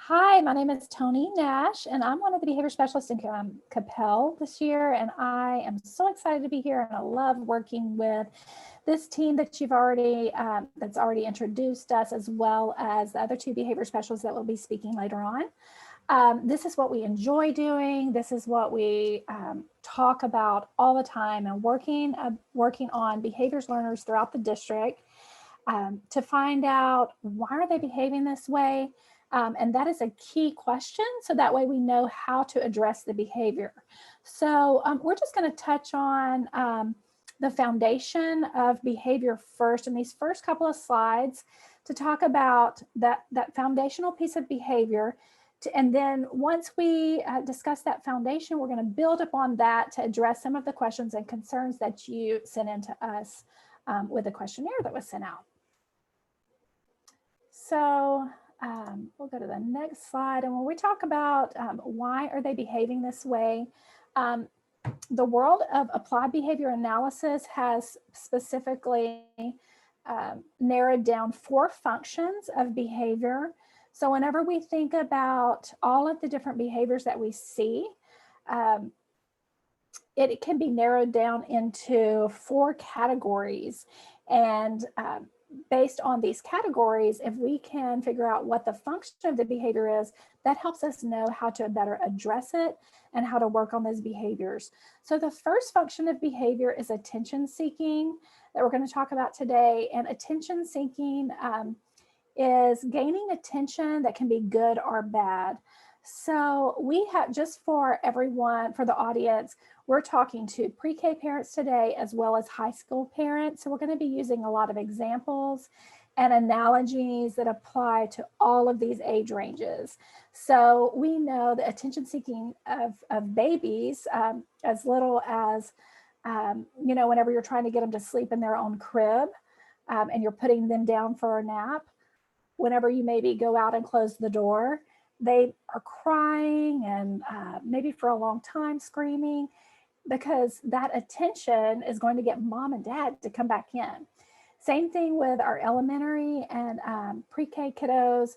Hi, my name is Tony Nash, and I'm one of the behavior specialists in Capel this year. And I am so excited to be here, and I love working with this team that you've already that's already introduced us, as well as the other two behavior specialists that will be speaking later on. This is what we enjoy doing. This is what we talk about all the time, and working on behaviors learners throughout the district to find out why are they behaving this way. And that is a key question. So that way we know how to address the behavior. So we're just going to touch on the foundation of behavior first in these first couple of slides to talk about that foundational piece of behavior. And then once we discuss that foundation, we're going to build upon that to address some of the questions and concerns that you sent in to us with the questionnaire that was sent out. So we'll go to the next slide. And when we talk about why are they behaving this way, the world of applied behavior analysis has specifically narrowed down 4 functions of behavior. So whenever we think about all of the different behaviors that we see, it can be narrowed down into 4 categories. And based on these categories, if we can figure out what the function of the behavior is, that helps us know how to better address it and how to work on those behaviors. So the first function of behavior is attention seeking that we're going to talk about today. And attention seeking is gaining attention that can be good or bad. So we have, just for everyone, for the audience, we're talking to pre-K parents today as well as high school parents. So we're going to be using a lot of examples and analogies that apply to all of these age ranges. So we know the attention seeking of babies as little as, whenever you're trying to get them to sleep in their own crib and you're putting them down for a nap, whenever you maybe go out and close the door, they are crying and maybe for a long time screaming, because that attention is going to get mom and dad to come back in. Same thing with our elementary and pre-K kiddos.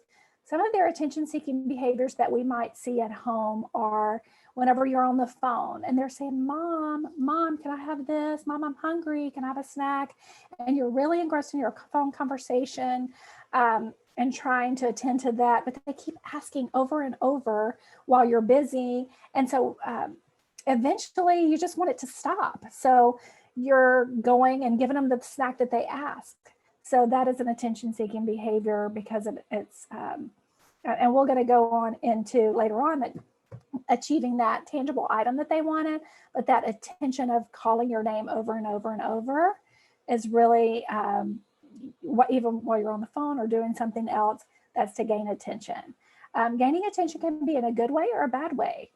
Some of their attention-seeking behaviors that we might see at home are whenever you're on the phone and they're saying, Mom, can I have this? Mom, I'm hungry. Can I have a snack? And you're really engrossed in your phone conversation and trying to attend to that, but they keep asking over and over while you're busy. And so eventually you just want it to stop. So you're going and giving them the snack that they ask. So that is an attention-seeking behavior because it's, and we're going to go on into later on that achieving that tangible item that they wanted, but that attention of calling your name over and over and over is really, even while you're on the phone or doing something else, that's to gain attention. Gaining attention can be in a good way or a bad way.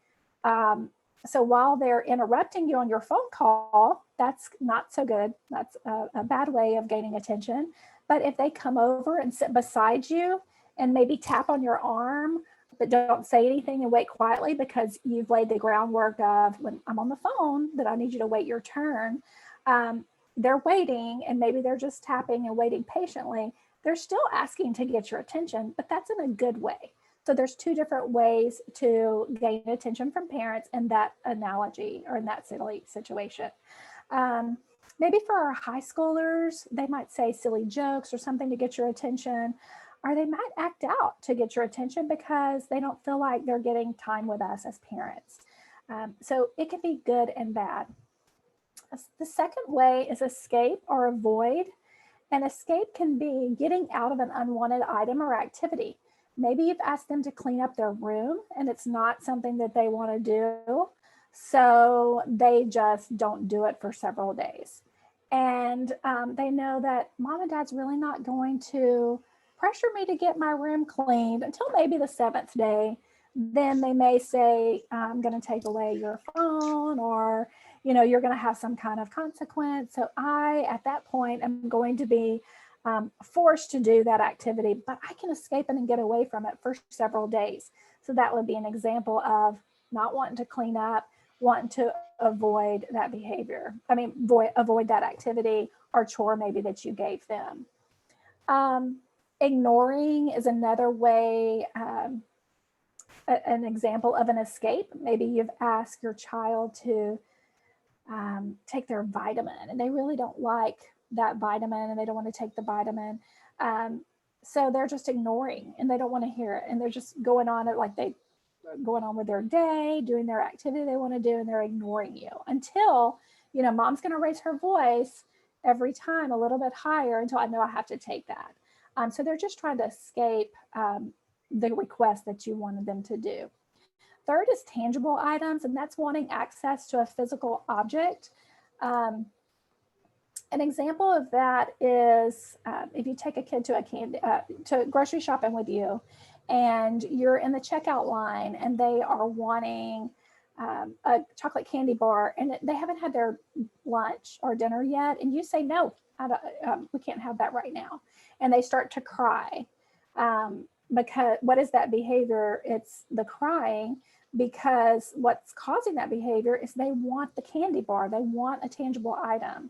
So while they're interrupting you on your phone call, that's not so good. That's a bad way of gaining attention. But if they come over and sit beside you and maybe tap on your arm, but don't say anything and wait quietly because you've laid the groundwork of, when I'm on the phone, that I need you to wait your turn. They're waiting, and maybe they're just tapping and waiting patiently. They're still asking to get your attention, but that's in a good way. So there's 2 different ways to gain attention from parents in that analogy or in that silly situation. Maybe for our high schoolers, they might say silly jokes or something to get your attention, or they might act out to get your attention because they don't feel like they're getting time with us as parents. So it can be good and bad. The second way is escape or avoid. And escape can be getting out of an unwanted item or activity. Maybe you've asked them to clean up their room and it's not something that they want to do. So they just don't do it for several days. And they know that mom and dad's really not going to pressure me to get my room cleaned until maybe the 7th day. Then they may say, I'm going to take away your phone, or, you're going to have some kind of consequence. So I, at that point, am going to be forced to do that activity, but I can escape it and get away from it for several days. So that would be an example of not wanting to clean up, wanting to avoid that behavior. Avoid that activity or chore maybe that you gave them. Ignoring is another way an example of an escape. Maybe you've asked your child to take their vitamin and they really don't like that vitamin and they don't want to take the vitamin. So they're just ignoring and they don't want to hear it. And they're just going on it like they going on with their day, doing their activity they want to do, and they're ignoring you until, you know, mom's going to raise her voice every time a little bit higher until I know I have to take that. So they're just trying to escape the request that you wanted them to do. Third is tangible items, and that's wanting access to a physical object. An example of that is if you take a kid to grocery shopping with you, and you're in the checkout line, and they are wanting a chocolate candy bar, and they haven't had their lunch or dinner yet, and you say, no, we can't have that right now. And they start to cry. Because what is that behavior? It's the crying, because what's causing that behavior is they want the candy bar. They want a tangible item.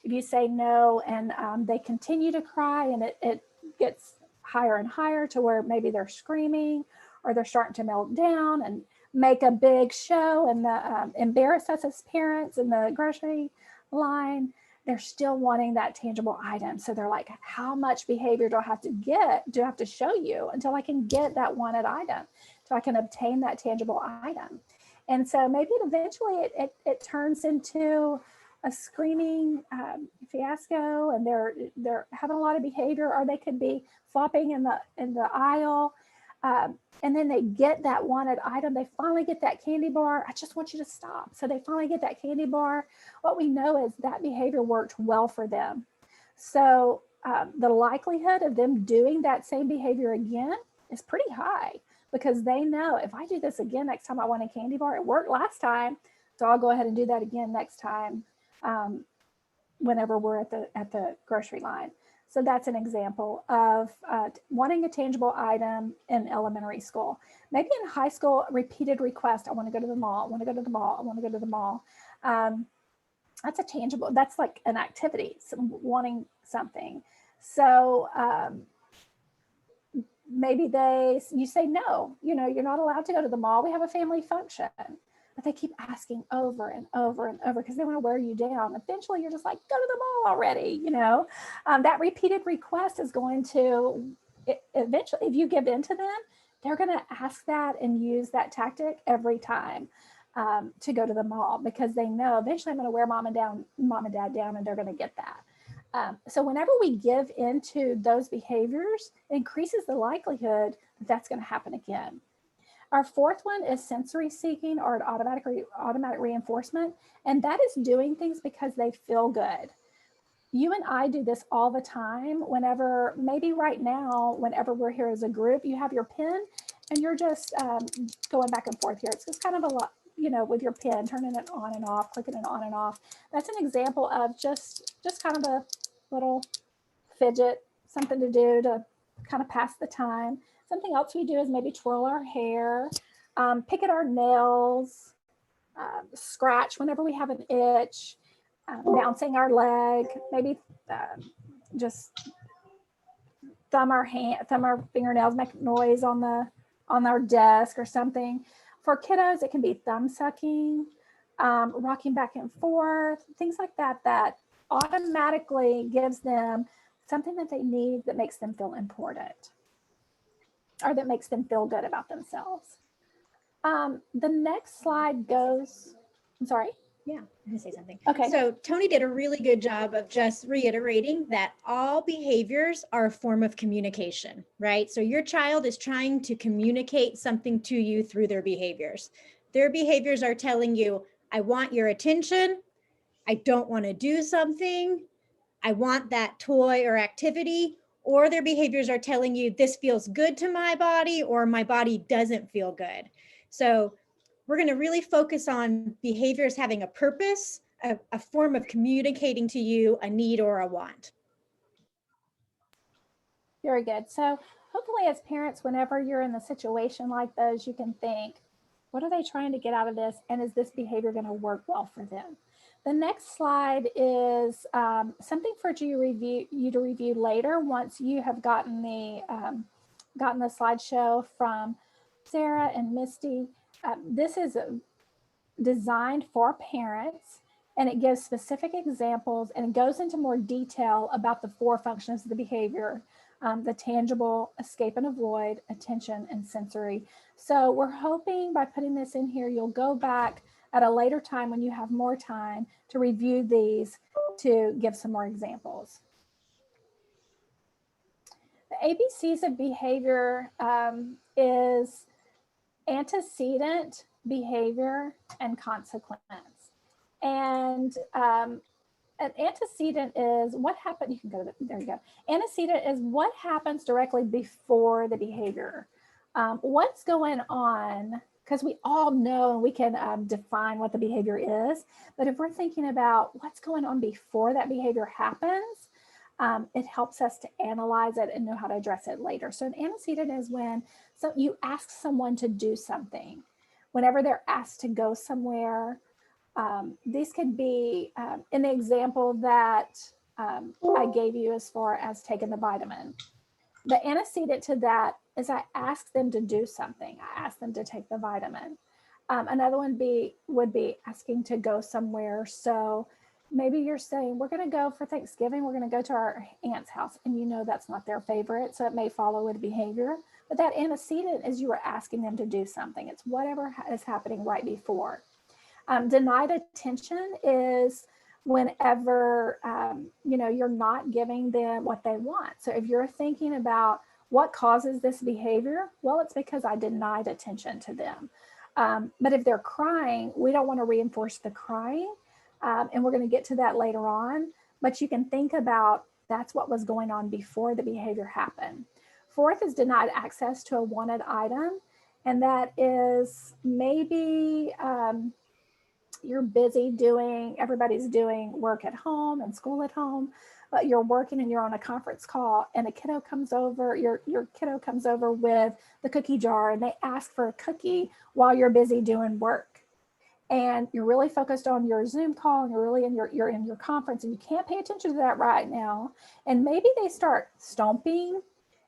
If you say no and they continue to cry and it gets higher and higher to where maybe they're screaming or they're starting to melt down and make a big show and embarrass us as parents in the grocery line, they're still wanting that tangible item. So they're like, how much behavior do I have to show you until I can get that wanted item, so I can obtain that tangible item? And so maybe eventually it turns into a screaming fiasco, and they're having a lot of behavior, or they could be flopping in the aisle. And then they get that wanted item. They finally get that candy bar. I just want you to stop. So they finally get that candy bar. What we know is that behavior worked well for them. So the likelihood of them doing that same behavior again is pretty high, because they know if I do this again next time I want a candy bar, it worked last time, so I'll go ahead and do that again next time whenever we're at the grocery line. So that's an example of wanting a tangible item in elementary school. Maybe in high school, repeated request. I want to go to the mall. I want to go to the mall. I want to go to the mall. That's a tangible, that's like an activity, wanting something. So maybe you say, no, you're not allowed to go to the mall. We have a family function. But they keep asking over and over and over because they want to wear you down. Eventually, you're just like, go to the mall already. That repeated request is going to eventually, if you give in to them, they're going to ask that and use that tactic every time to go to the mall, because they know eventually I'm going to wear mom and dad down, and they're going to get that. So whenever we give into those behaviors, it increases the likelihood that that's going to happen again. Our fourth one is sensory seeking, or automatic reinforcement. And that is doing things because they feel good. You and I do this all the time. Whenever, maybe right now, whenever we're here as a group, you have your pen and you're just going back and forth here. It's just kind of a lot, with your pen, turning it on and off, clicking it on and off. That's an example of just kind of a little fidget, something to do to kind of pass the time. Something else we do is maybe twirl our hair, pick at our nails, scratch whenever we have an itch, bouncing our leg, maybe just thumb our fingernails, make noise on our desk or something. For kiddos, it can be thumb sucking, rocking back and forth, things like that, that automatically gives them something that they need that makes them feel important, or that makes them feel good about themselves. The next slide goes, I'm sorry. Yeah, I'm gonna say something. Okay. So Tony did a really good job of just reiterating that all behaviors are a form of communication, right? So your child is trying to communicate something to you through their behaviors. Their behaviors are telling you, I want your attention. I don't want to do something. I want that toy or activity. Or their behaviors are telling you, this feels good to my body, or my body doesn't feel good. So we're going to really focus on behaviors having a purpose, a form of communicating to you a need or a want. Very good. So hopefully as parents, whenever you're in a situation like those, you can think, what are they trying to get out of this? And is this behavior going to work well for them? The next slide is something for you to review later once you have gotten the slideshow from Sarah and Misty, this is designed for parents, and it gives specific examples and it goes into more detail about the 4 functions of the behavior, the tangible, escape and avoid, attention, and sensory. So we're hoping by putting this in here, you'll go back at a later time when you have more time to review these to give some more examples. The ABCs of behavior is antecedent, behavior, and consequence. And an antecedent is what happened. You can go to there you go. Antecedent is what happens directly before the behavior. What's going on? Because we all know and we can define what the behavior is. But if we're thinking about what's going on before that behavior happens, it helps us to analyze it and know how to address it later. So an antecedent is when you ask someone to do something. Whenever they're asked to go somewhere, these could be in the example that I gave you as far as taking the vitamin. The antecedent to that is I ask them to do something. I ask them to take the vitamin. Another one would be asking to go somewhere. So maybe you're saying, we're going to go for Thanksgiving. We're going to go to our aunt's house. And you know that's not their favorite. So it may follow with behavior. But that antecedent is you are asking them to do something. It's whatever is happening right before. Denied attention is whenever you're not giving them what they want. So if you're thinking about what causes this behavior, well, it's because I denied attention to them. But if they're crying, we don't want to reinforce the crying. And we're going to get to that later on. But you can think about that's what was going on before the behavior happened. 4th is denied access to a wanted item. And that is maybe you're busy everybody's doing work at home and school at home, but you're working and you're on a conference call and a kiddo comes over, your kiddo comes over with the cookie jar and they ask for a cookie while you're busy doing work. And you're really focused on your Zoom call and you're in your conference and you can't pay attention to that right now. And maybe they start stomping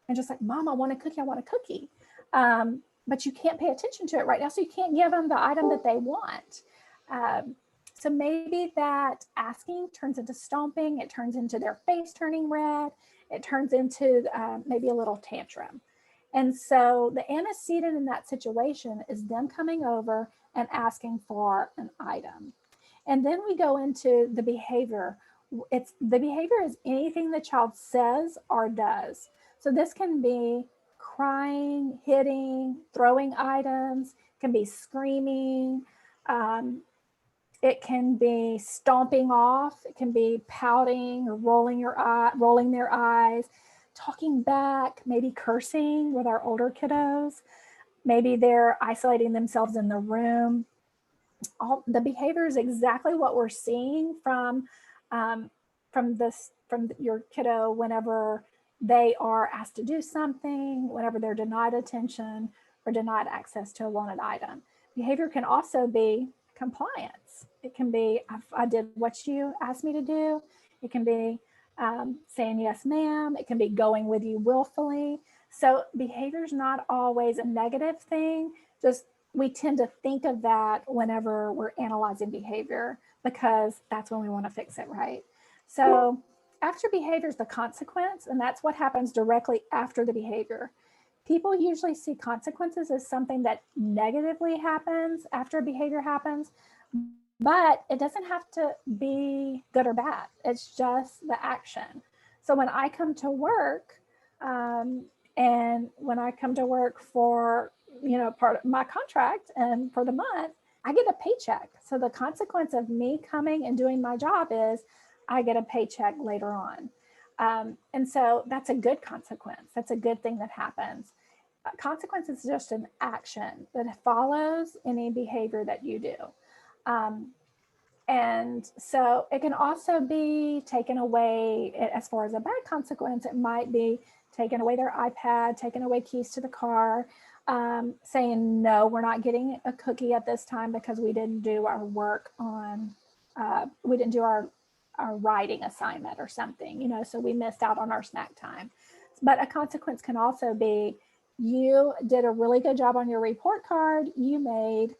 and just like, Mom, I want a cookie, I want a cookie. But you can't pay attention to it right now. So you can't give them the item that they want. So maybe that asking turns into stomping, it turns into their face turning red, it turns into maybe a little tantrum. And so the antecedent in that situation is them coming over and asking for an item. And then we go into the behavior. The behavior is anything the child says or does. So this can be crying, hitting, throwing items, can be screaming, it can be stomping off, it can be pouting or rolling their eyes, talking back, maybe cursing with our older kiddos. Maybe they're isolating themselves in the room. All the behavior is exactly what we're seeing from your kiddo whenever they are asked to do something, whenever they're denied attention or denied access to a wanted item. Behavior can also be compliance. It can be, I did what you asked me to do. It can be saying yes, ma'am. It can be going with you willfully. So behavior is not always a negative thing. Just we tend to think of that whenever we're analyzing behavior because that's when we want to fix it, right? So after behavior is the consequence, and that's what happens directly after the behavior. People usually see consequences as something that negatively happens after a behavior happens, but it doesn't have to be good or bad. It's just the action. So when I come to work, and when I come to work for, part of my contract and for the month, I get a paycheck. So the consequence of me coming and doing my job is I get a paycheck later on. And so that's a good consequence. That's a good thing that happens. Consequence is just an action that follows any behavior that you do. And so it can also be taken away as far as a bad consequence. It might be taking away their iPad, taking away keys to the car, saying, no, we're not getting a cookie at this time because we didn't do our work on, we didn't do our writing assignment or something, so we missed out on our snack time. But a consequence can also be, You did a really good job on your report card. You made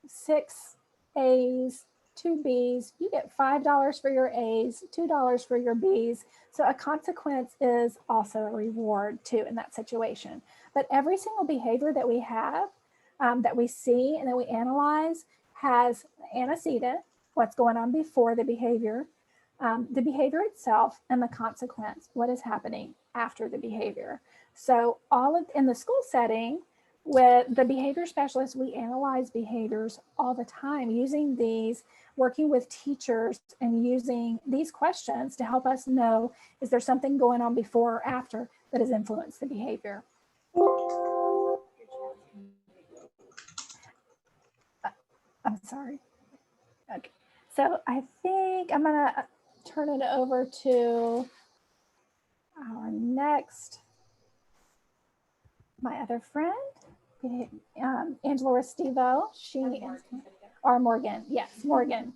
6 A's, 2 B's. You get $5 for your A's, $2 for your B's. So a consequence is also a reward too in that situation. But every single behavior that we have, that we see and that we analyze has antecedent, what's going on before the behavior itself, and the consequence, what is happening after the behavior. So all of in the school setting, with the behavior specialists, we analyze behaviors all the time using these, working with teachers and using these questions to help us know, is there something going on before or after that has influenced the behavior? I'm sorry. Okay. So I think I'm gonna turn it over to our next, my other friend, Angela Restivo. She is, or Morgan. Yes, Morgan.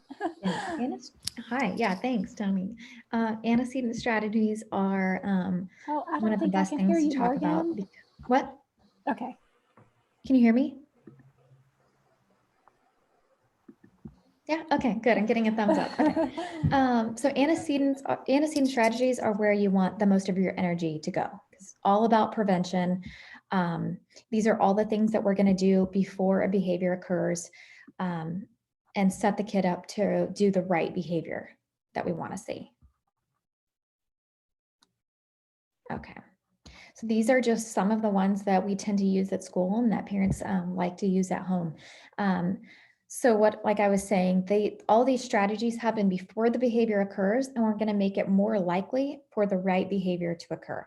Hi, yeah, thanks, Tommy. Antecedent strategies are Oh, I one don't of the think I best can hear things you, to talk about. Morgan. What? Okay. Can you hear me? Yeah, okay, good. I'm getting a thumbs up. Okay. So antecedent strategies are where you want the most of your energy to go. It's all about prevention. These are all the things that we're going to do before a behavior occurs, and set the kid up to do the right behavior that we want to see. Okay. So these are just some of the ones that we tend to use at school and that parents like to use at home. So like I was saying, all these strategies happen before the behavior occurs, and we're going to make it more likely for the right behavior to occur.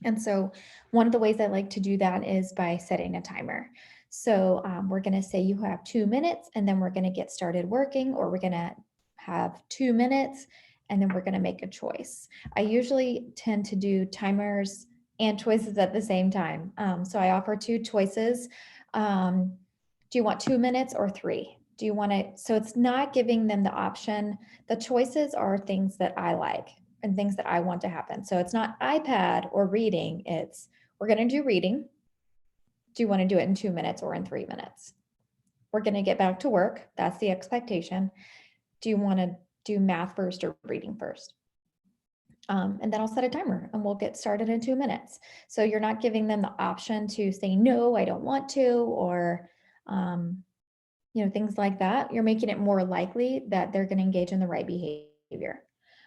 And so one of the ways I like to do that is by setting a timer. So we're going to say you have 2 minutes, and then we're going to get started working, or we're going to have 2 minutes, and then we're going to make a choice. I usually tend to do timers and choices at the same time. So I offer 2 choices. Do you want 2 minutes or 3? Do you want it? So it's not giving them the option. The choices are things that I like and things that I want to happen. So it's not iPad or reading. It's, we're going to do reading. Do you want to do it in 2 minutes or in 3 minutes? We're going to get back to work. That's the expectation. Do you want to do math first or reading first? And then I'll set a timer and we'll get started in 2 minutes. So you're not giving them the option to say, no, I don't want to, or, things like that. You're making it more likely that they're going to engage in the right behavior.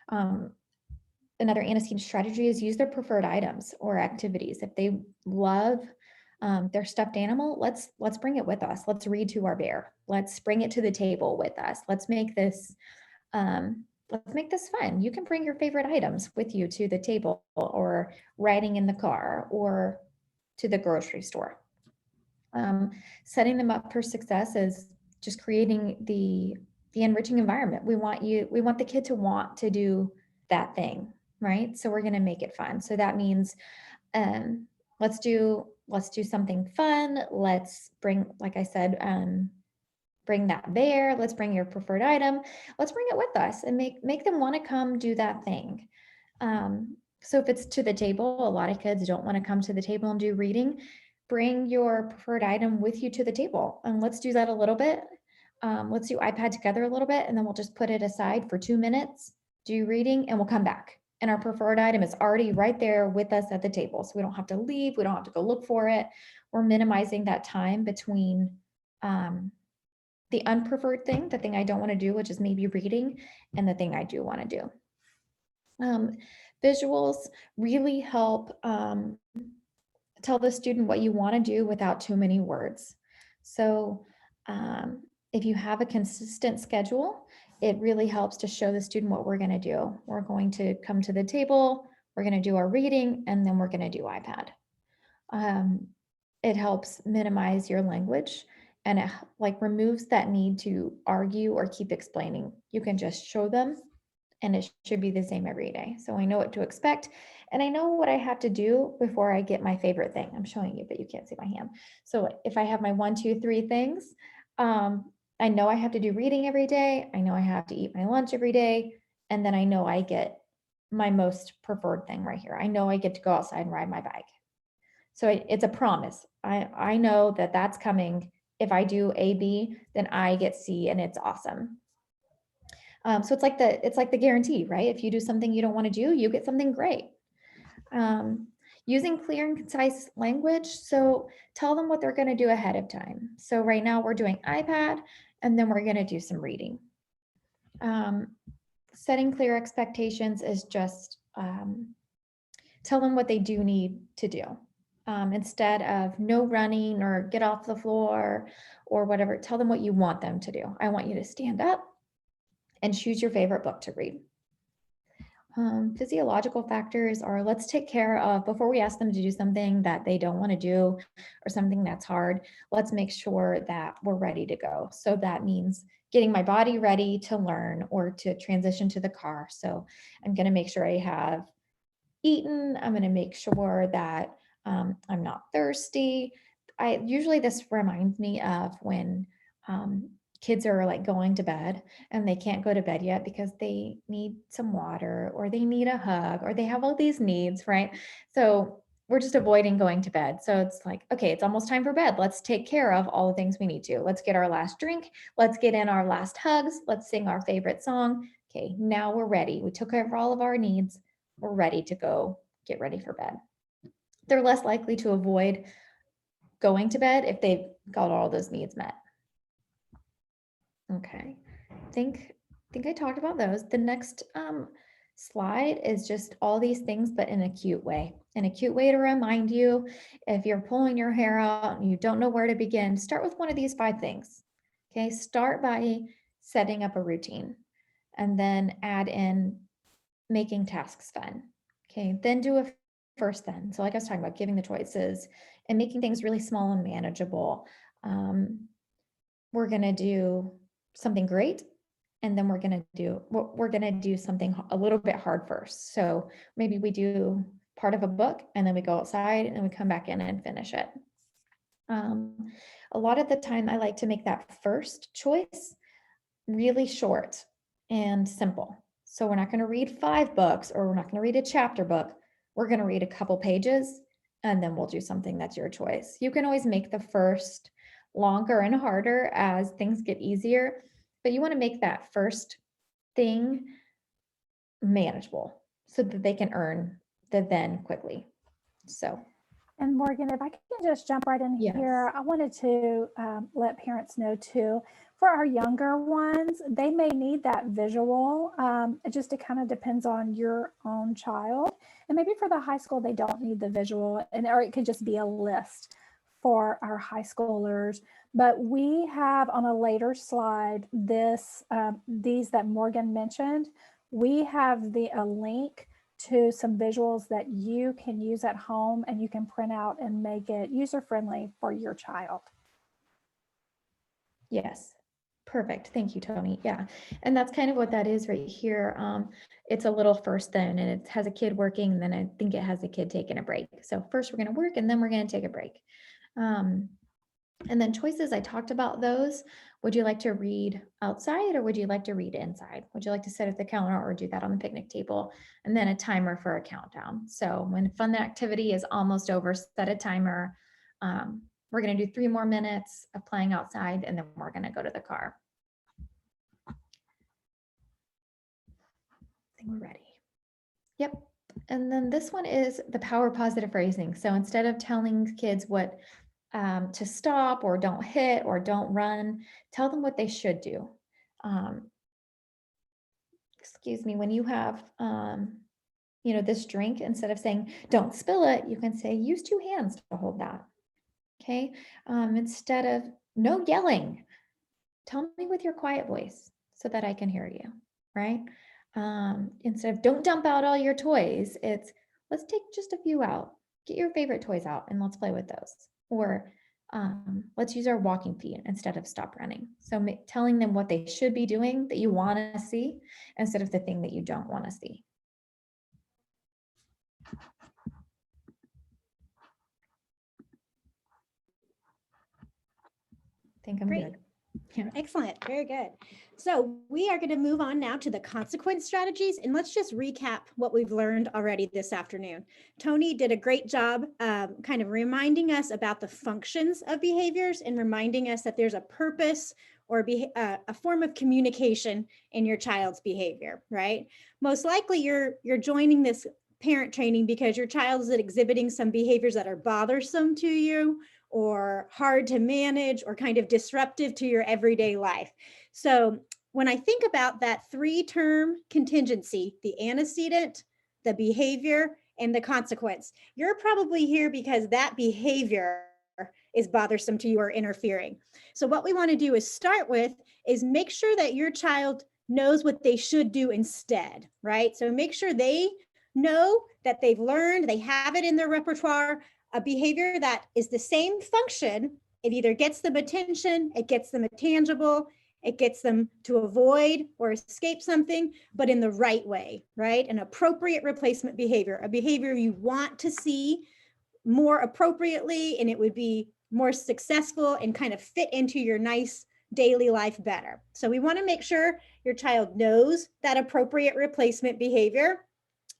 Another antecedent strategy is use their preferred items or activities. If they love their stuffed animal, let's bring it with us. Let's read to our bear. Let's bring it to the table with us. Let's make this fun. You can bring your favorite items with you to the table, or riding in the car, or to the grocery store. Setting them up for success is just creating the enriching environment. We want the kid to want to do that thing, right? So we're going to make it fun. So that means let's do something fun. Let's bring, like I said, bring that bear. Let's bring your preferred item. Let's bring it with us and make them want to come do that thing. So if it's to the table, a lot of kids don't want to come to the table and do reading. Bring your preferred item with you to the table, and let's do that a little bit. Let's do iPad together a little bit, and then we'll just put it aside for 2 minutes, do reading, and we'll come back. And our preferred item is already right there with us at the table. So we don't have to leave. We don't have to go look for it. We're minimizing that time between the unpreferred thing, the thing I don't want to do, which is maybe reading, and the thing I do want to do. Visuals really help tell the student what you want to do without too many words. So if you have a consistent schedule, it really helps to show the student what we're going to do. We're going to come to the table, we're going to do our reading, and then we're going to do iPad. It helps minimize your language, and it removes that need to argue or keep explaining. You can just show them, and it should be the same every day. So I know what to expect, and I know what I have to do before I get my favorite thing. I'm showing you, but you can't see my hand. So if I have my 1, 2, 3 things, I know I have to do reading every day. I know I have to eat my lunch every day. And then I know I get my most preferred thing right here. I know I get to go outside and ride my bike. So it's a promise. I know that that's coming. If I do A, B, then I get C, and it's awesome. So it's like the guarantee, right? If you do something you don't want to do, you get something great. Using clear and concise language. So tell them what they're going to do ahead of time. So right now we're doing iPad, and then we're going to do some reading. Setting clear expectations is just tell them what they do need to do. Instead of no running or get off the floor or whatever, tell them what you want them to do. I want you to stand up and choose your favorite book to read. Physiological factors are, let's take care of, before we ask them to do something that they don't want to do or something that's hard, let's make sure that we're ready to go. So that means getting my body ready to learn or to transition to the car. So I'm going to make sure I have eaten. I'm going to make sure that I'm not thirsty. Usually this reminds me of when kids are like going to bed and they can't go to bed yet because they need some water or they need a hug or they have all these needs, right? So we're just avoiding going to bed. So it's like, okay, it's almost time for bed. Let's take care of all the things we need to. Let's get our last drink. Let's get in our last hugs. Let's sing our favorite song. Okay, now we're ready. We took care of all of our needs. We're ready to go get ready for bed. They're less likely to avoid going to bed if they've got all those needs met. Okay, think I talked about those. The next slide is just all these things, but in a cute way. In a cute way to remind you, if you're pulling your hair out and you don't know where to begin, start with one of these 5 things. Okay, start by setting up a routine and then add in making tasks fun. Okay, then do a first then. So like I was talking about, giving the choices and making things really small and manageable. We're gonna do something great, and then we're gonna do something a little bit hard first. So maybe we do part of a book, and then we go outside, and we come back in and finish it. A lot of the time, I like to make that first choice really short and simple. So we're not going to read 5 books, or we're not going to read a chapter book. We're going to read a couple pages, and then we'll do something that's your choice. You can always make the first longer and harder as things get easier, but you want to make that first thing manageable so that they can earn the then quickly. So. And Morgan, if I can just jump right in here, I wanted to let parents know too, for our younger ones, they may need that visual. It kind of depends on your own child. And maybe for the high school, they don't need the visual, or it could just be a list for our high schoolers. But we have on a later slide, these that Morgan mentioned, we have a link to some visuals that you can use at home and you can print out and make it user-friendly for your child. Yes, perfect. Thank you, Tony. Yeah, and that's kind of what that is right here. It's a little first then, and it has a kid working, and then I think it has a kid taking a break. So first we're going to work, and then we're going to take a break. And then choices, I talked about those. Would you like to read outside, or would you like to read inside? Would you like to sit at the counter or do that on the picnic table? And then a timer for a countdown. So when fun activity is almost over, set a timer. We're going to do 3 more minutes of playing outside, and then we're going to go to the car. I think we're ready. Yep. And then this one is the power positive phrasing. So instead of telling kids what to stop or don't hit or don't run, tell them what they should do. Excuse me, when you have, this drink, instead of saying, don't spill it, you can say, use 2 hands to hold that. Okay. Instead of no yelling, tell me with your quiet voice so that I can hear you. Right. Instead of don't dump out all your toys, it's let's take just a few out, get your favorite toys out and let's play with those. Or let's use our walking feet instead of stop running. So telling them what they should be doing that you want to see instead of the thing that you don't want to see. I think I'm Great. good. Excellent. Very good. So we are going to move on now to the consequence strategies. And let's just recap what we've learned already this afternoon. Tony did a great job kind of reminding us about the functions of behaviors and reminding us that there's a purpose or a form of communication in your child's behavior, right? Most likely you're joining this parent training because your child is exhibiting some behaviors that are bothersome to you, or hard to manage, or kind of disruptive to your everyday life. So when I think about that 3-term contingency, the antecedent, the behavior, and the consequence, you're probably here because that behavior is bothersome to you or interfering. So what we want to do is start with is make sure that your child knows what they should do instead, right? So make sure they know that they've learned, they have it in their repertoire, a behavior that is the same function. It either gets them attention, it gets them a tangible, it gets them to avoid or escape something, but in the right way, right? An appropriate replacement behavior, a behavior you want to see more appropriately, and it would be more successful and kind of fit into your nice daily life better. So we want to make sure your child knows that appropriate replacement behavior.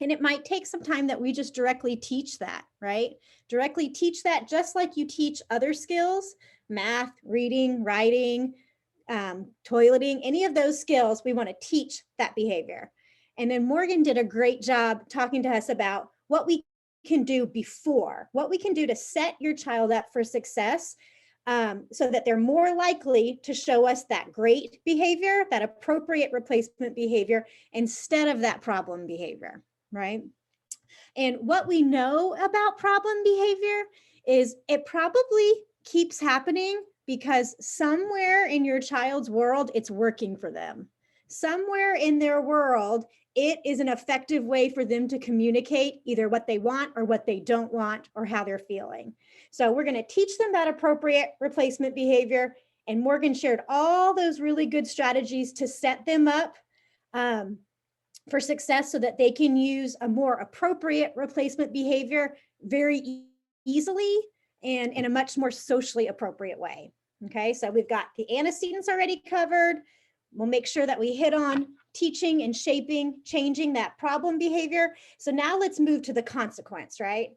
And it might take some time that we just directly teach that, right? Directly teach that just like you teach other skills, math, reading, writing, toileting, any of those skills, we want to teach that behavior. And then Morgan did a great job talking to us about what we can do before, what we can do to set your child up for success, so that they're more likely to show us that great behavior, that appropriate replacement behavior, instead of that problem behavior, right? And what we know about problem behavior is it probably keeps happening because somewhere in your child's world, it's working for them. Somewhere in their world, it is an effective way for them to communicate either what they want or what they don't want or how they're feeling. So we're going to teach them that appropriate replacement behavior. And Morgan shared all those really good strategies to set them up for success so that they can use a more appropriate replacement behavior very easily and in a much more socially appropriate way. Okay, so we've got the antecedents already covered. We'll make sure that we hit on teaching and shaping, changing that problem behavior. So now let's move to the consequence, right?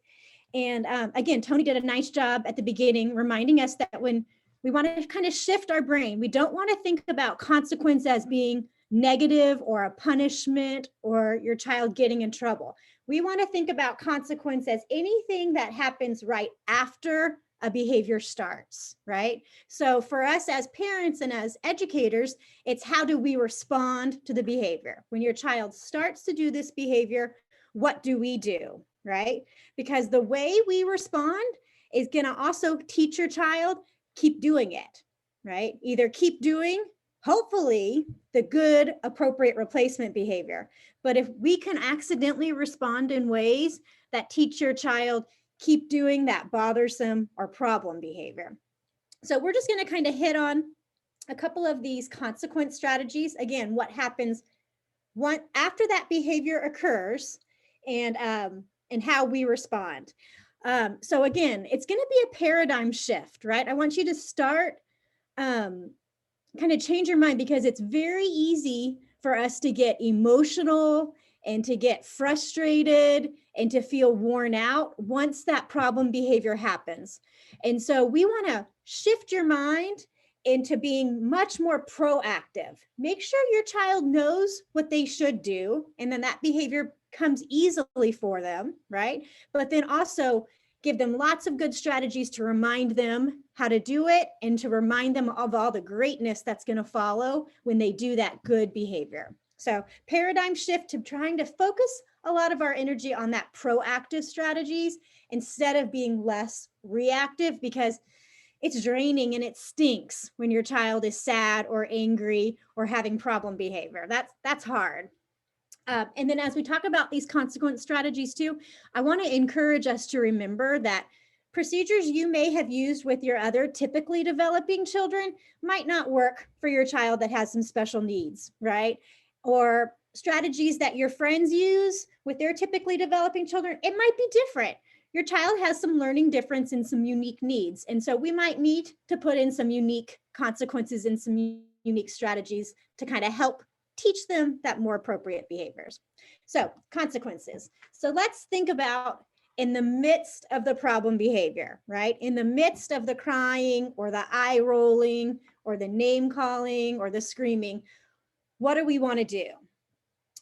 And again, Tony did a nice job at the beginning, reminding us that when we want to kind of shift our brain, we don't want to think about consequence as being negative or a punishment or your child getting in trouble. We want to think about consequence as anything that happens right after a behavior starts, right? So for us as parents and as educators, it's how do we respond to the behavior? When your child starts to do this behavior, what do we do, right? Because the way we respond is going to also teach your child, keep doing it, right? Either keep doing, hopefully, the good, appropriate replacement behavior. But if we can accidentally respond in ways that teach your child, keep doing that bothersome or problem behavior. So we're just going to kind of hit on a couple of these consequence strategies. Again, what happens after that behavior occurs, and how we respond. So again, it's going to be a paradigm shift, right? I want you to start kind of change your mind, because it's very easy for us to get emotional and to get frustrated and to feel worn out once that problem behavior happens. And so we want to shift your mind into being much more proactive. Make sure your child knows what they should do, and then that behavior comes easily for them, right? But then also give them lots of good strategies to remind them how to do it and to remind them of all the greatness that's going to follow when they do that good behavior. So paradigm shift to trying to focus a lot of our energy on that proactive strategies instead of being less reactive, because it's draining and it stinks when your child is sad or angry or having problem behavior. That's hard. And then as we talk about these consequence strategies too, I want to encourage us to remember that procedures you may have used with your other typically developing children might not work for your child that has some special needs, right? Or strategies that your friends use with their typically developing children, it might be different. your child has some learning difference and some unique needs. And so we might need to put in some unique consequences and some unique strategies to kind of help teach them that more appropriate behaviors. So consequences. So let's think about in the midst of the problem behavior, right? In the midst of the crying or the eye rolling or the name calling or the screaming, what do we want to do?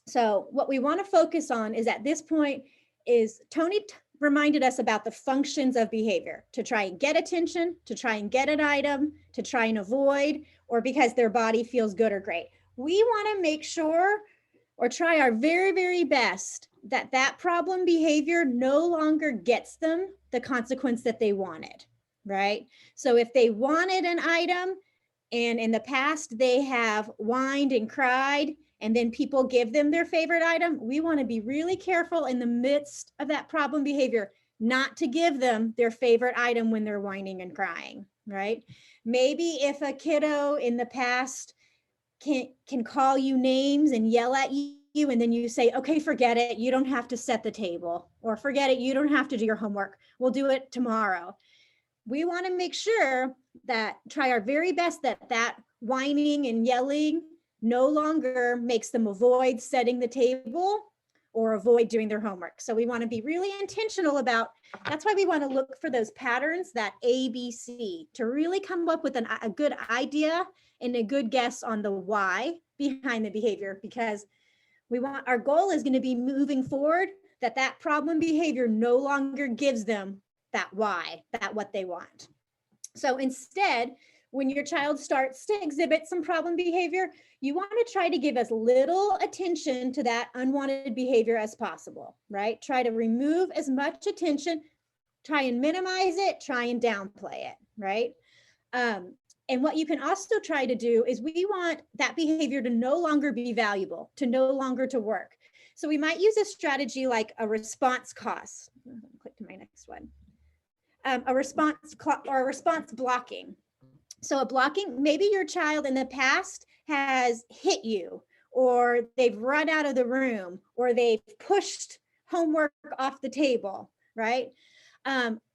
So what we want to focus on is at this point is Tony reminded us about the functions of behavior: to try and get attention, to try and get an item, to try and avoid, or because their body feels good or great. We want to make sure or try our very, very best that that problem behavior no longer gets them the consequence that they wanted, right? So if they wanted an item and in the past they have whined and cried, and then people give them their favorite item, we want to be really careful in the midst of that problem behavior not to give them their favorite item when they're whining and crying, right? Maybe if a kiddo in the past can call you names and yell at you, and then you say, okay, forget it, you don't have to set the table, or forget it, you don't have to do your homework, we'll do it tomorrow. We want to make sure that try our very best that whining and yelling no longer makes them avoid setting the table or avoid doing their homework. So we want to be really intentional about, that's why we want to look for those patterns, that ABC, to really come up with a good idea and a good guess on the why behind the behavior, because we want, our goal is going to be moving forward that problem behavior no longer gives them that why, that what they want. So instead, when your child starts to exhibit some problem behavior, you want to try to give as little attention to that unwanted behavior as possible, right? Try to remove as much attention, try and minimize it, try and downplay it, right? And what you can also try to do is we want that behavior to no longer be valuable, to no longer to work. So we might use a strategy like a response cost. Click to my next one. A response blocking. So a blocking, maybe your child in the past has hit you, or they've run out of the room, or they've pushed homework off the table, right?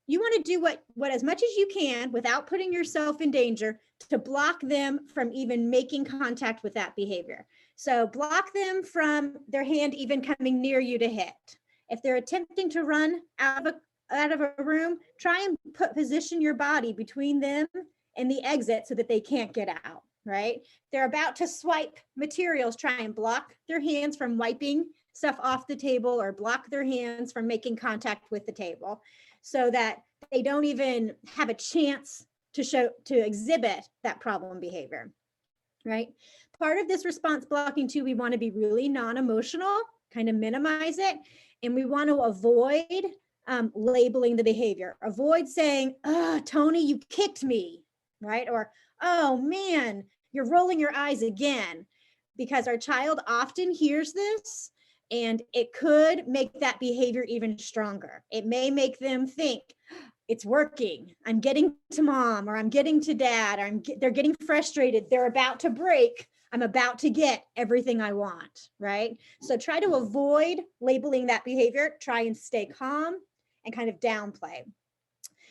You want to do what as much as you can without putting yourself in danger to block them from even making contact with that behavior. So block them from their hand even coming near you to hit. If they're attempting to run out of a room, try and position your body between them and the exit so that they can't get out, right? They're about to swipe materials, try and block their hands from wiping stuff off the table, or block their hands from making contact with the table, so that they don't even have a chance to exhibit that problem behavior, right? Part of this response blocking too, we want to be really non-emotional, kind of minimize it, and we want to avoid labeling the behavior. Avoid saying, "Oh, Tony, you kicked me," right? Or, "Oh man, you're rolling your eyes again," because our child often hears this and it could make that behavior even stronger. It may make them think, it's working, I'm getting to mom, or I'm getting to dad, or they're getting frustrated, they're about to break, I'm about to get everything I want, right? So try to avoid labeling that behavior, try and stay calm and kind of downplay.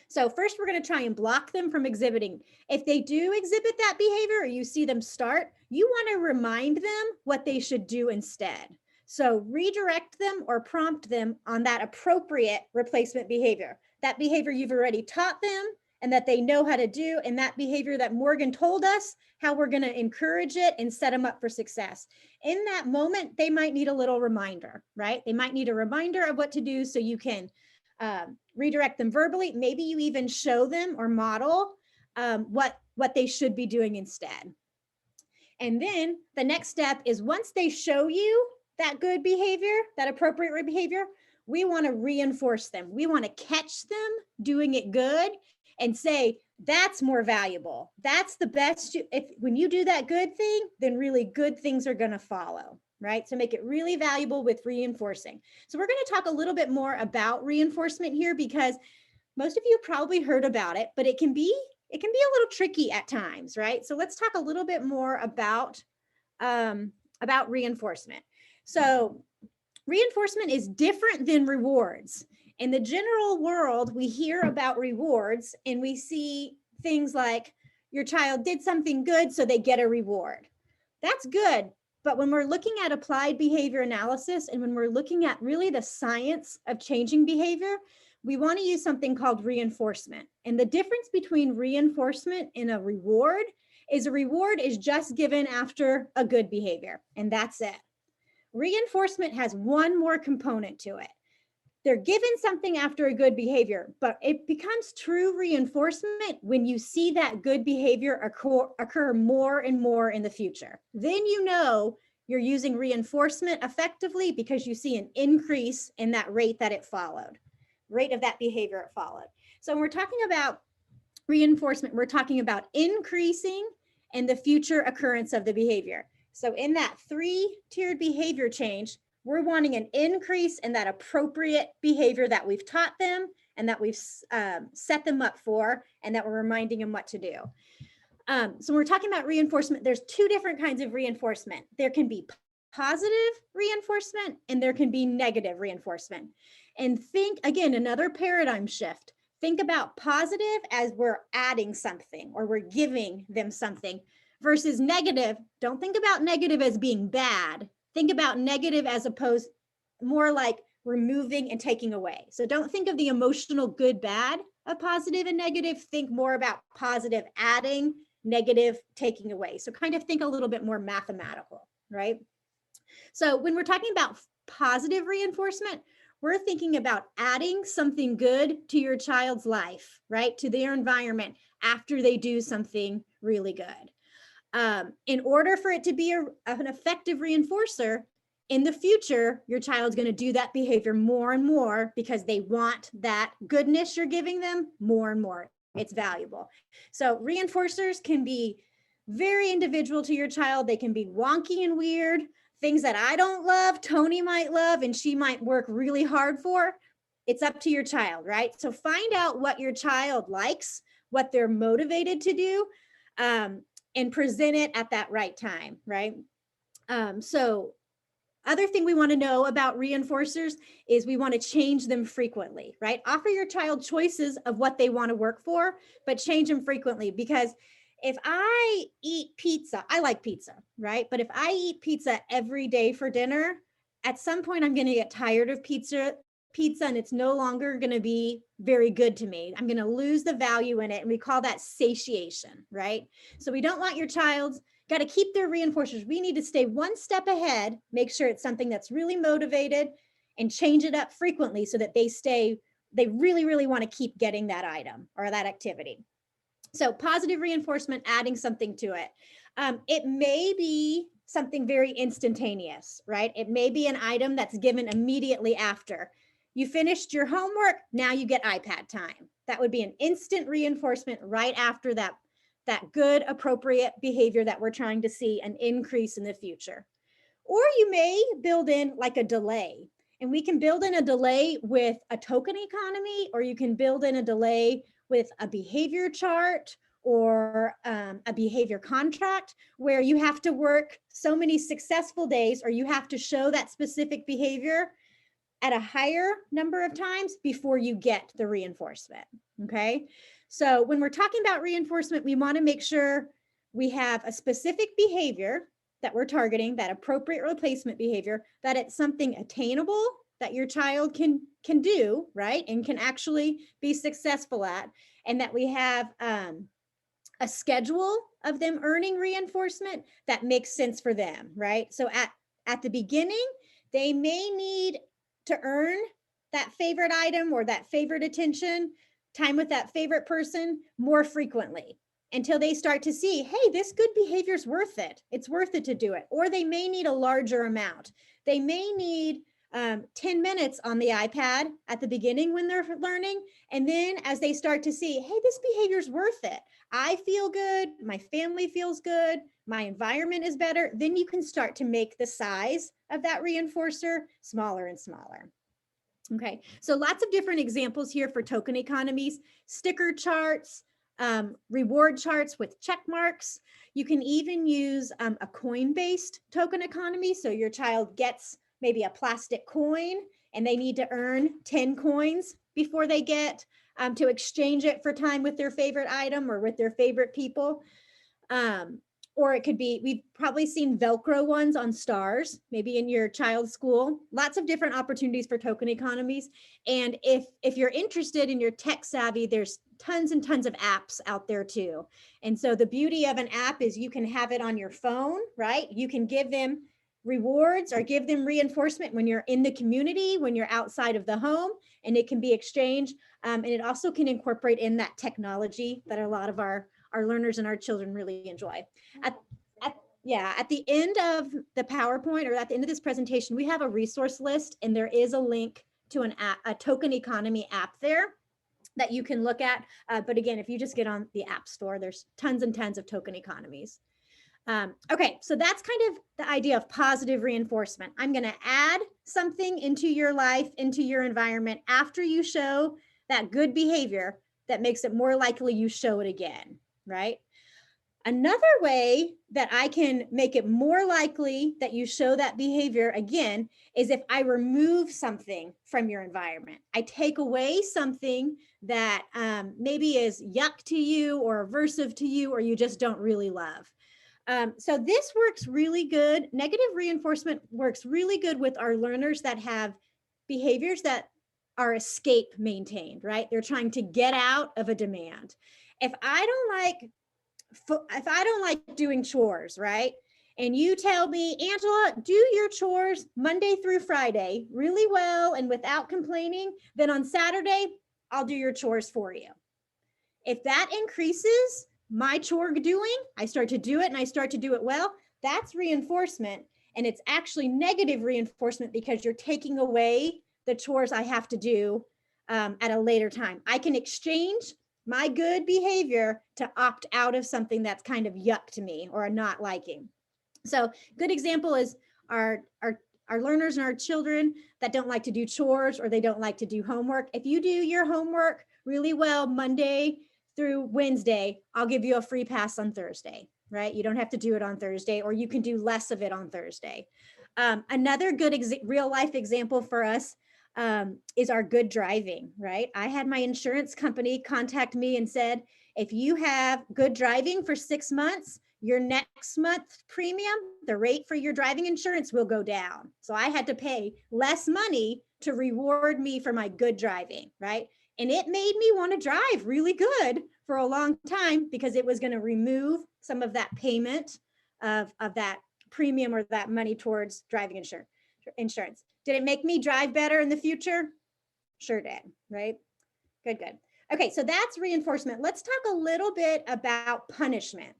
So first we're going to try and block them from exhibiting. If they do exhibit that behavior, or you see them start, you want to remind them what they should do instead. So redirect them or prompt them on that appropriate replacement behavior. That behavior you've already taught them and that they know how to do, and that behavior that Morgan told us how we're going to encourage it and set them up for success. In that moment, they might need a little reminder, right? They might need a reminder of what to do, so you can redirect them verbally. Maybe you even show them or model what they should be doing instead. And then the next step is, once they show you that good behavior, that appropriate behavior, we want to reinforce them. We want to catch them doing it good and say, that's more valuable. That's the best. When you do that good thing, then really good things are going to follow, right? So make it really valuable with reinforcing. So we're going to talk a little bit more about reinforcement here, because most of you probably heard about it, but it can be a little tricky at times, right? So let's talk a little bit more about reinforcement. So reinforcement is different than rewards. In the general world, we hear about rewards and we see things like your child did something good, so they get a reward. That's good. But when we're looking at applied behavior analysis and when we're looking at really the science of changing behavior, we want to use something called reinforcement. And the difference between reinforcement and a reward is just given after a good behavior, and that's it. Reinforcement has one more component to it. They're given something after a good behavior, but it becomes true reinforcement when you see that good behavior occur more and more in the future. Then you know you're using reinforcement effectively because you see an increase in that rate that it followed, rate of that behavior it followed. So when we're talking about reinforcement, we're talking about increasing in the future occurrence of the behavior. So in that 3-tiered behavior change, we're wanting an increase in that appropriate behavior that we've taught them and that we've set them up for, and that we're reminding them what to do. So when we're talking about reinforcement, there's 2 different kinds of reinforcement. There can be positive reinforcement and there can be negative reinforcement. And think, again, another paradigm shift. Think about positive as we're adding something or we're giving them something versus negative. Don't think about negative as being bad. Think about negative as opposed more like removing and taking away. So don't think of the emotional good, bad of positive and negative. Think more about positive adding, negative taking away. So kind of think a little bit more mathematical, right? So when we're talking about positive reinforcement, we're thinking about adding something good to your child's life, right? To their environment after they do something really good. In order for it to be an effective reinforcer, in the future, your child's going to do that behavior more and more because they want that goodness you're giving them more and more. It's valuable. So reinforcers can be very individual to your child. They can be wonky and weird. Things that I don't love, Tony might love, and she might work really hard for. It's up to your child, right? So find out what your child likes, what they're motivated to do, and present it at that right time, right? So other thing we want to know about reinforcers is we want to change them frequently, right? Offer your child choices of what they want to work for, but change them frequently, because if I eat pizza, I like pizza, right? But if I eat pizza every day for dinner, at some point I'm going to get tired of pizza and it's no longer going to be very good to me. I'm going to lose the value in it. And we call that satiation, right? So we don't want your child's got to keep their reinforcers. We need to stay one step ahead, make sure it's something that's really motivated, and change it up frequently so that they really, really want to keep getting that item or that activity. So positive reinforcement, adding something to it. It may be something very instantaneous, right? It may be an item that's given immediately after. You finished your homework, now you get iPad time. That would be an instant reinforcement right after that good, appropriate behavior that we're trying to see an increase in the future. Or you may build in like a delay. And we can build in a delay with a token economy, or you can build in a delay with a behavior chart or a behavior contract where you have to work so many successful days, or you have to show that specific behavior at a higher number of times before you get the reinforcement, okay? So when we're talking about reinforcement, we want to make sure we have a specific behavior that we're targeting, that appropriate replacement behavior, that it's something attainable that your child can do, right? And can actually be successful at, and that we have a schedule of them earning reinforcement that makes sense for them, right? So at the beginning, they may need to earn that favorite item or that favorite attention, time with that favorite person more frequently until they start to see, hey, this good behavior is worth it. It's worth it to do it. Or they may need a larger amount. They may need 10 minutes on the iPad at the beginning when they're learning. And then as they start to see, hey, this behavior is worth it. I feel good. My family feels good. My environment is better. Then you can start to make the size of that reinforcer smaller and smaller. Okay, so lots of different examples here for token economies, sticker charts, reward charts with check marks. You can even use a coin-based token economy. So your child gets maybe a plastic coin and they need to earn 10 coins before they get to exchange it for time with their favorite item or with their favorite people. Or it could be, we've probably seen Velcro ones on stars, maybe in your child's school. Lots of different opportunities for token economies. And if you're interested and you're tech savvy, there's tons and tons of apps out there too. And so the beauty of an app is you can have it on your phone, right? You can give them rewards or give them reinforcement when you're in the community, when you're outside of the home, and it can be exchanged. And it also can incorporate in that technology that a lot of our learners and our children really enjoy. At the end of the PowerPoint or at the end of this presentation, we have a resource list, and there is a link to an app, a token economy app there that you can look at. But again, if you just get on the App Store, there's tons and tons of token economies. Okay, so that's kind of the idea of positive reinforcement. I'm going to add something into your life, into your environment after you show that good behavior that makes it more likely you show it again, right? Another way that I can make it more likely that you show that behavior again is if I remove something from your environment. I take away something that maybe is yuck to you or aversive to you, or you just don't really love. So this works really good. Negative reinforcement works really good with our learners that have behaviors that are escape maintained, right? They're trying to get out of a demand. If I don't like doing chores, right? And you tell me, Angela, do your chores Monday through Friday really well and without complaining, then on Saturday, I'll do your chores for you. If that increases my chore doing, I start to do it and I start to do it well, that's reinforcement. And it's actually negative reinforcement because you're taking away the chores I have to do at a later time. I can exchange my good behavior to opt out of something that's kind of yuck to me or a not liking. So good example is our learners and our children that don't like to do chores or they don't like to do homework. If you do your homework really well Monday through Wednesday, I'll give you a free pass on Thursday, right? You don't have to do it on Thursday, or you can do less of it on Thursday. Another good real life example for us is our good driving, right? I had my insurance company contact me and said, if you have good driving for 6 months, your next month's premium, the rate for your driving insurance will go down. So I had to pay less money to reward me for my good driving, right? And it made me want to drive really good for a long time because it was going to remove some of that payment of that premium or that money towards driving insurance. Did it make me drive better in the future? Sure did, right? Good. Okay, so that's reinforcement. Let's talk a little bit about punishment.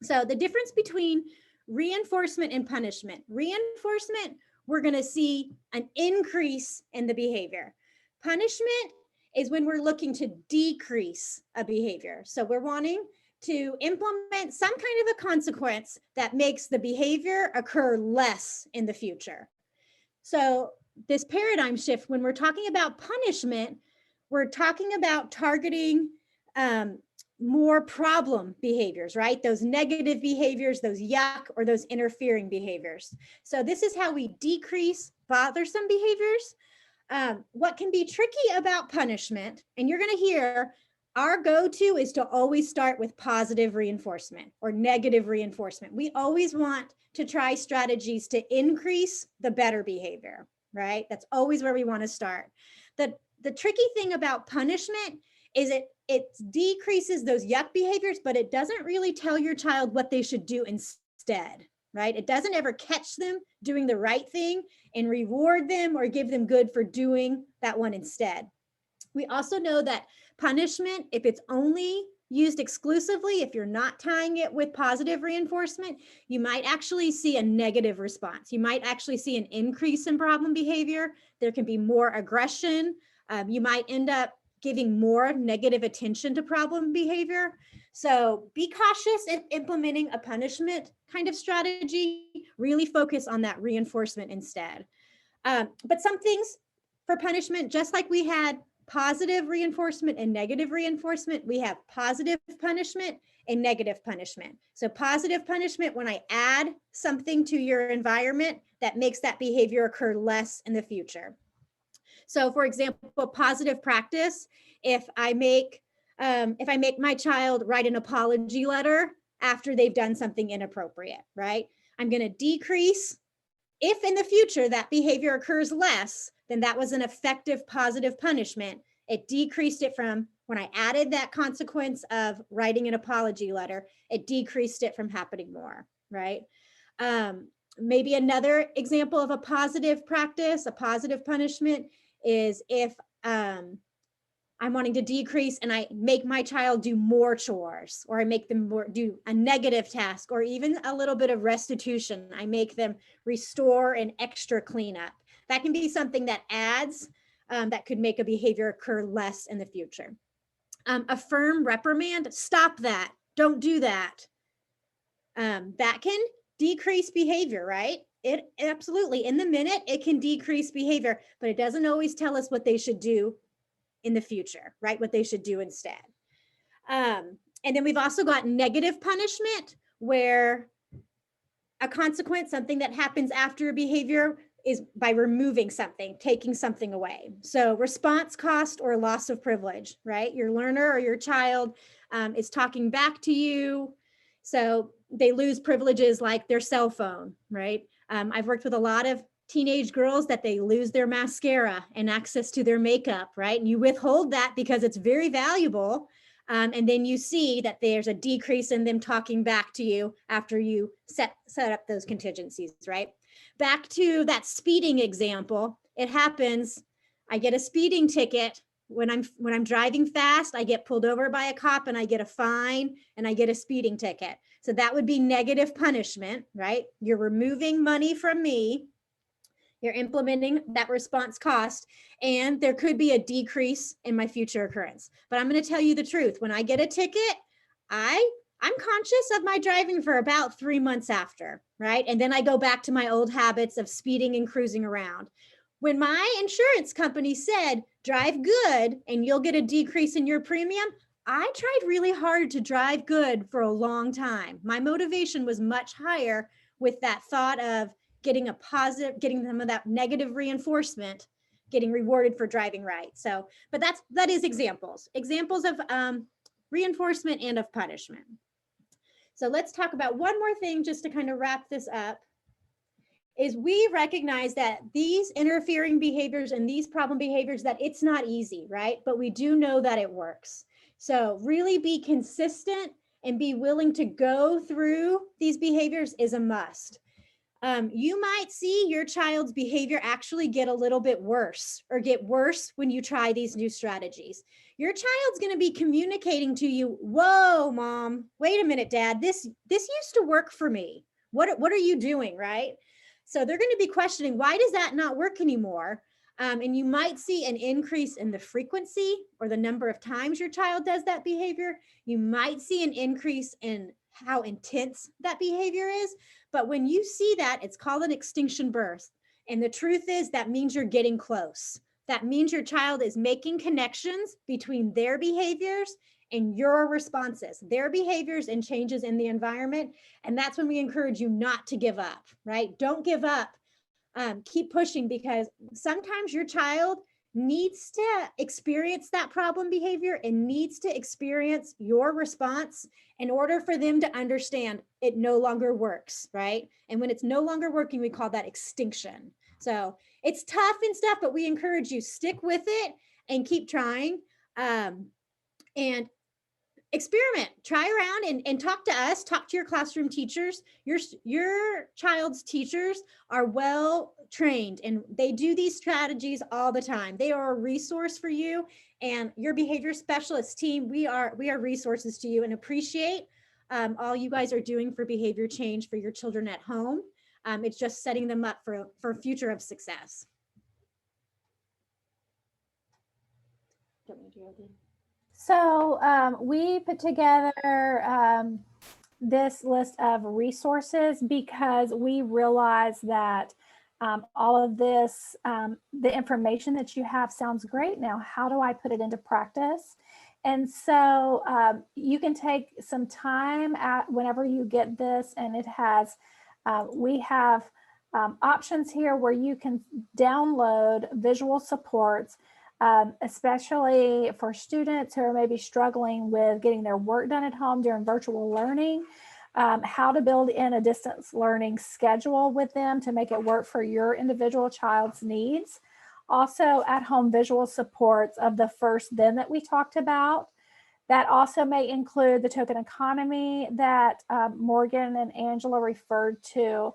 So the difference between reinforcement and punishment. Reinforcement, we're going to see an increase in the behavior. Punishment is when we're looking to decrease a behavior. So we're wanting to implement some kind of a consequence that makes the behavior occur less in the future. So this paradigm shift, when we're talking about punishment, we're talking about targeting more problem behaviors, right? Those negative behaviors, those yuck, or those interfering behaviors. So this is how we decrease bothersome behaviors. What can be tricky about punishment, and you're going to hear, our go-to is to always start with positive reinforcement or negative reinforcement. We always want to try strategies to increase the better behavior, right? That's always where we want to start. The tricky thing about punishment is it decreases those yuck behaviors, but it doesn't really tell your child what they should do instead, right? It doesn't ever catch them doing the right thing and reward them or give them good for doing that one instead. We also know that punishment, if it's only used exclusively, if you're not tying it with positive reinforcement, you might actually see a negative response. You might actually see an increase in problem behavior. There can be more aggression. You might end up giving more negative attention to problem behavior. So be cautious in implementing a punishment kind of strategy. Really focus on that reinforcement instead. But some things for punishment, just like we had positive reinforcement and negative reinforcement, we have positive punishment and negative punishment. So positive punishment, when I add something to your environment that makes that behavior occur less in the future. So for example, positive practice, if I make my child write an apology letter after they've done something inappropriate, right? I'm going to decrease, if in the future that behavior occurs less, then that was an effective positive punishment. It decreased it from when I added that consequence of writing an apology letter, it decreased it from happening more, right? Maybe another example of a positive practice, a positive punishment is if I'm wanting to decrease and I make my child do more chores, or I make them do a negative task, or even a little bit of restitution. I make them restore an extra cleanup. That can be something that adds, that could make a behavior occur less in the future. A firm reprimand, stop that, don't do that. That can decrease behavior, right? It absolutely, in the minute, it can decrease behavior, but it doesn't always tell us what they should do in the future, right? What they should do instead. And then we've also got negative punishment, where a consequence, something that happens after a behavior, is by removing something, taking something away. So response cost or loss of privilege, right? Your learner or your child is talking back to you. So they lose privileges like their cell phone, right? I've worked with a lot of teenage girls that they lose their mascara and access to their makeup, right? And you withhold that because it's very valuable. And then you see that there's a decrease in them talking back to you after you set up those contingencies, right? Back to that speeding example, it happens, I get a speeding ticket. When I'm driving fast, I get pulled over by a cop and I get a fine and I get a speeding ticket. So that would be negative punishment, right? You're removing money from me. You're implementing that response cost, and there could be a decrease in my future occurrence. But I'm going to tell you the truth. When I get a ticket, I'm conscious of my driving for about 3 months after, right? And then I go back to my old habits of speeding and cruising around. When my insurance company said, drive good and you'll get a decrease in your premium, I tried really hard to drive good for a long time. My motivation was much higher with that thought of getting a positive, getting some of that negative reinforcement, getting rewarded for driving right. So, but that is examples of reinforcement and of punishment. So let's talk about one more thing just to kind of wrap this up, is we recognize that these interfering behaviors and these problem behaviors, that it's not easy, right? But we do know that it works. So really be consistent and be willing to go through these behaviors is a must. You might see your child's behavior actually get a little bit worse or get worse when you try these new strategies. Your child's going to be communicating to you, whoa, mom, wait a minute, dad, this used to work for me. What are you doing, right? So they're going to be questioning, why does that not work anymore? And you might see an increase in the frequency or the number of times your child does that behavior. You might see an increase in how intense that behavior is. But when you see that, it's called an extinction burst. And the truth is that means you're getting close. That means your child is making connections between their behaviors and your responses, their behaviors and changes in the environment. And that's when we encourage you not to give up, right? Don't give up. Keep pushing, because sometimes your child needs to experience that problem behavior and needs to experience your response in order for them to understand it no longer works, right? And when it's no longer working, we call that extinction. So it's tough and stuff, but we encourage you, stick with it and keep trying. And experiment, try around and talk to us, talk to your classroom teachers. Your child's teachers are well trained and they do these strategies all the time. They are a resource for you, and your behavior specialist team, we are resources to you, and appreciate all you guys are doing for behavior change for your children at home. It's just setting them up for a future of success. So we put together this list of resources because we realize that all of this, the information that you have sounds great. Now, how do I put it into practice? And so you can take some time whenever you get this, and it has, we have options here where you can download visual supports, especially for students who are maybe struggling with getting their work done at home during virtual learning. How to build in a distance learning schedule with them to make it work for your individual child's needs. Also, at-home visual supports of the first then that we talked about. That also may include the token economy that Morgan and Angela referred to,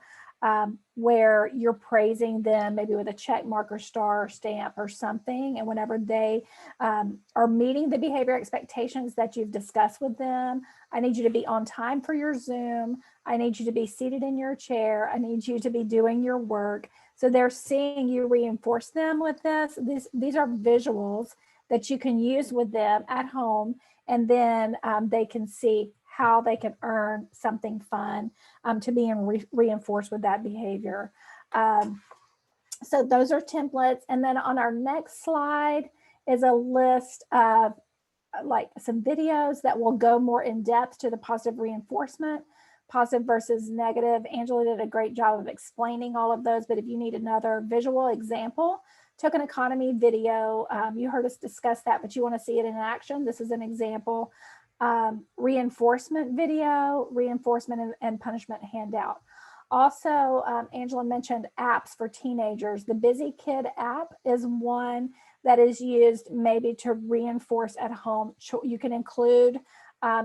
where you're praising them maybe with a check mark or star or stamp or something. And whenever they are meeting the behavior expectations that you've discussed with them, I need you to be on time for your Zoom. I need you to be seated in your chair. I need you to be doing your work. So they're seeing you reinforce them with this. These are visuals that you can use with them at home, and then they can see how they can earn something fun to be reinforced with that behavior. So those are templates. And then on our next slide is a list of like some videos that will go more in depth to the positive reinforcement, positive versus negative. Angela did a great job of explaining all of those, but if you need another visual example, token economy video, you heard us discuss that, but you want to see it in action. This is an example. Reinforcement video, reinforcement and punishment handout. Also, Angela mentioned apps for teenagers. The Busy Kid app is one that is used maybe to reinforce at home. You can include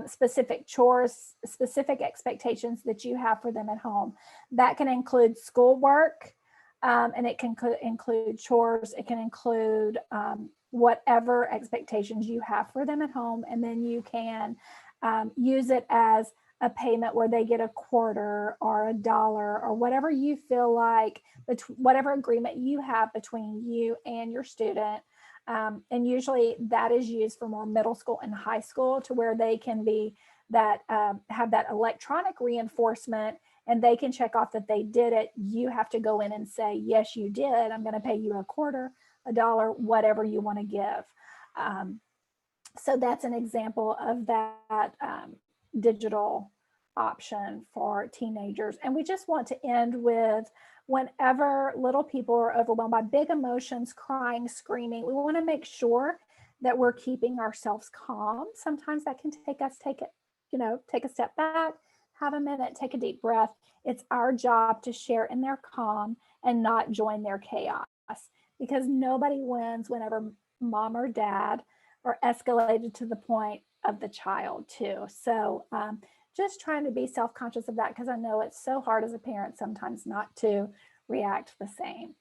specific chores, specific expectations that you have for them at home. That can include schoolwork, and it can include chores. It can include whatever expectations you have for them at home. And then you can use it as a payment where they get a quarter or $1 or whatever you feel like, whatever agreement you have between you and your student. And usually that is used for more middle school and high school, to where they can be that have that electronic reinforcement, and they can check off that they did it. You have to go in and say, yes, you did. I'm going to pay you a quarter, $1, whatever you want to give. So that's an example of that digital option for teenagers. And we just want to end with, whenever little people are overwhelmed by big emotions, crying, screaming, we want to make sure that we're keeping ourselves calm. Sometimes that can take a step back, have a minute, take a deep breath. It's our job to share in their calm and not join their chaos, because nobody wins whenever mom or dad are escalated to the point of the child too. So just trying to be self-conscious of that, because I know it's so hard as a parent sometimes not to react the same.